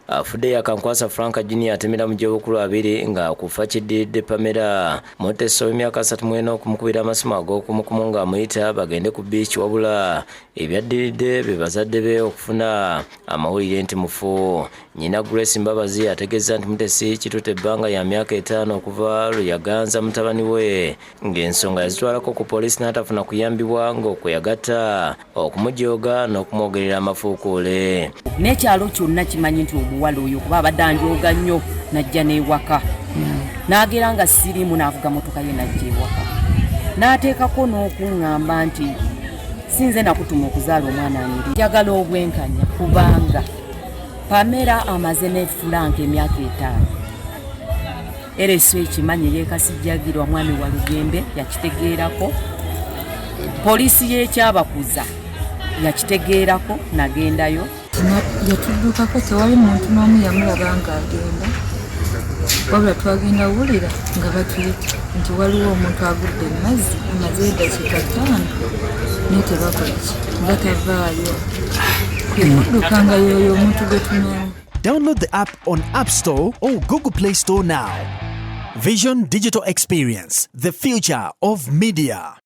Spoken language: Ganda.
afudde yakankwasa Frank Junior atemera mu gy'obukulu 2 nga kufa kiddiridde Pamela Moteso w'emyaka 34 okumukubira amasimu ag'okumukumu ng'amuyita bagende ku bbiici wabula ebyaddiridde be bazadde be okufuna amawulire nti mufu. Nnyina Grace Mbabazi ategeeza nti Mutesi kitutte ebbanga ya myaka 5 okuva lwe yaganza mutabani we ng'ensonga yazitwalako ku poliisi n'atafuna kuyambibwa ng'okweyagatta okumujooga n'okumwogerera amafuukuule. N'ekyalo kyonna kimanyi nti omuwala oyo kuba abadde anjooga nnyo n'ajja n'ewaka n'agera nga siriimu n'avuga motoka ye n'ajja ewaka n'ateekako n'okuŋŋamba nti sinze nakutuma okuzaala omwana anyiri njagala obwenkanya kubanga Pamela amaze ne Frank emyaka 5 ereso ekimanyi yeekasijjagirwa mwami wa Lugembe yakitegeerako poliisi y'ekyabakuza yakitegeerako nagendayo yatuddukako tewali muntu n'omu yamulaba ng'agenda wabula twagenda wulira nga batuyita nti waliwo omuntu agudde emazzi amaze eddakiika 5 naye tebakola ki nga tavaayo kwekuddukanga yoyo omuntu gwe tumanyi. Download the app on App Store or Google Play Store now. Vision Digital Experience, the future of media.